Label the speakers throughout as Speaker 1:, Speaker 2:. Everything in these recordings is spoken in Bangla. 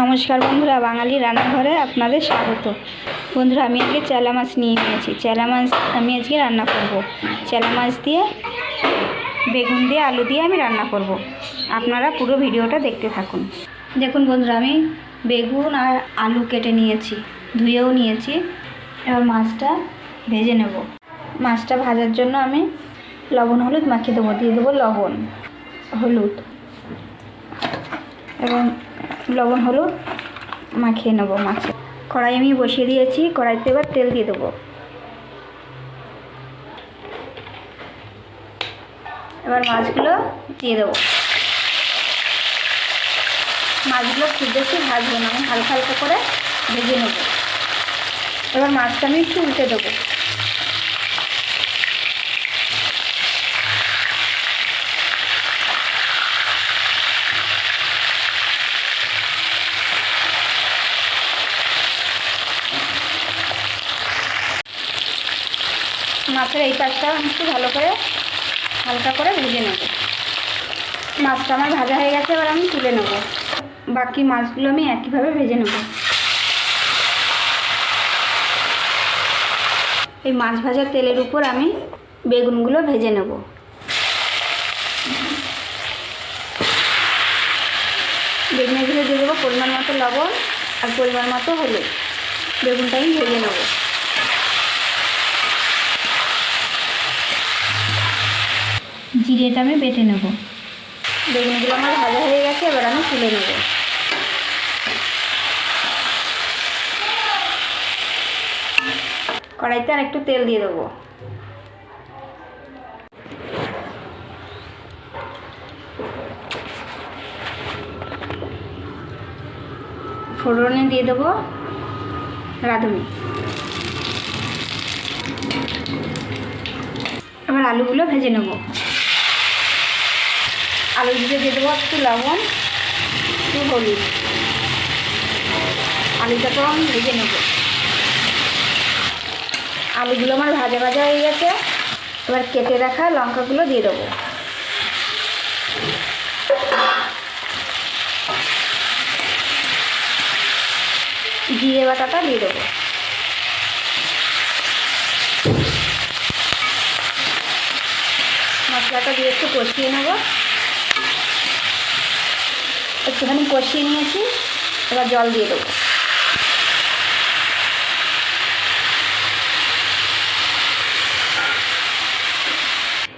Speaker 1: নমস্কার বন্ধুরা, বাঙালি রান্নাঘরে আপনাদের স্বাগত। বন্ধুরা, আমি আজকে চেলা মাছ নিয়ে নিয়েছি। চেলা মাছ আমি আজকে রান্না করব। চেলা মাছ দিয়ে বেগুন দিয়ে আলু দিয়ে আমি রান্না করব। আপনারা পুরো ভিডিওটা দেখতে থাকুন। দেখুন বন্ধুরা, আমি বেগুন আর আলু কেটে নিয়েছি, ধুয়েও নিয়েছি। এবার মাছটা ভেজে নেব। মাছটা ভাজার জন্য আমি লবণ হলুদ মাখিয়ে দেবো। দিয়ে দেবো লবণ হলুদ এবং লবণ হলুদ মাখিয়ে নেব মাছে। কড়াই আমি বসিয়ে দিয়েছি। কড়াইতে এবার তেল দিয়ে দেবো। এবার মাছগুলো দিয়ে দেবো। মাছগুলো খুব বেশি ভাজবো না, আমি হালকা হালকা করে ভেজে নেব। এবার মাছটা আমি একটু উল্টে দেবো। মাছের এই পাশটা একটু ভালো করে হালকা করে ভেজে নেব। মাছটা আমার ভাজা হয়ে গেছে, এবার আমি তুলে নেব। বাকি মাছগুলো আমি একইভাবে ভেজে নেব। এই মাছ ভাজার তেলের উপর আমি বেগুনগুলো ভেজে নেব। বেগুনের ভিতরে দিয়ে দেবো পরিমাণ মতো লবণ আর পরিমাণ মতো হলুদ। বেগুনটা আমি ভেজে নেব। জিরেটা আমি বেটে নেব। বেগুনগুলো আমার ভাজা হয়ে গেছে, এবার আমি তুলে নেব। কড়াইতে আর একটু তেল দিয়ে দেবো। ফোড়নে দিয়ে দেবো রাঁধুনি। এবার আলুগুলো ভেজে নেব। আলু দিয়ে দেবো একটু লবণ, একটু হলুদ। আলুটাকেও আমি ভেজে নেব। আলুগুলো আমার ভাজা ভাজা হয়ে গেছে। এবার কেটে রাখা লঙ্কাগুলো দিয়ে দেবো। জিরে বাটাটা দিয়ে দেবো। মশলাটা দিয়ে একটু কষিয়ে নেব। একটুখানি কষিয়ে নিয়েছি, এবার জল দিয়ে দেবো।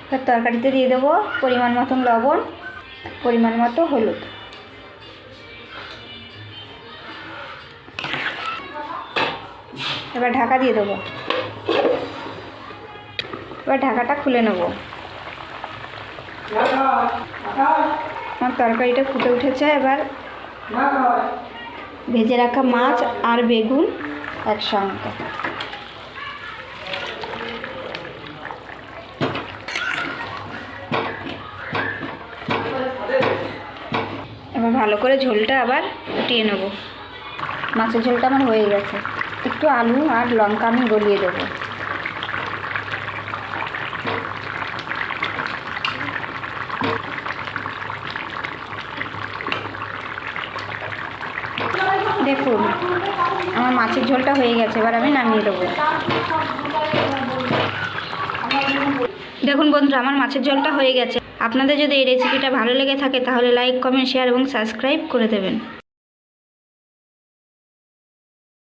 Speaker 1: এবার তরকারিতে দিয়ে দেবো পরিমাণ মতন লবণ, পরিমাণ মতো হলুদ। এবার ঢাকা দিয়ে দেবো। এবার ঢাকাটা খুলে নেব। আমার তরকারিটা ফুটে উঠেছে। এবার ভেজে রাখা মাছ আর বেগুন একসঙ্গে। এবার ভালো করে ঝোলটা আবার ফুটিয়ে নেব। মাছের ঝোলটা আমার হয়ে গেছে। একটু আলু আর লঙ্কা আমি গলিয়ে দেবো। দেখুন, আমার মাছের ঝোলটা হয়ে গেছে। এবার আমি নামিয়ে দেবো। দেখুন বন্ধুরা, আমার মাছের ঝোলটা হয়ে গেছে। আপনাদের যদি এই রেসিপিটা ভালো লেগে থাকে তাহলে লাইক, কমেন্ট, শেয়ার এবং সাবস্ক্রাইব করে দেবেন।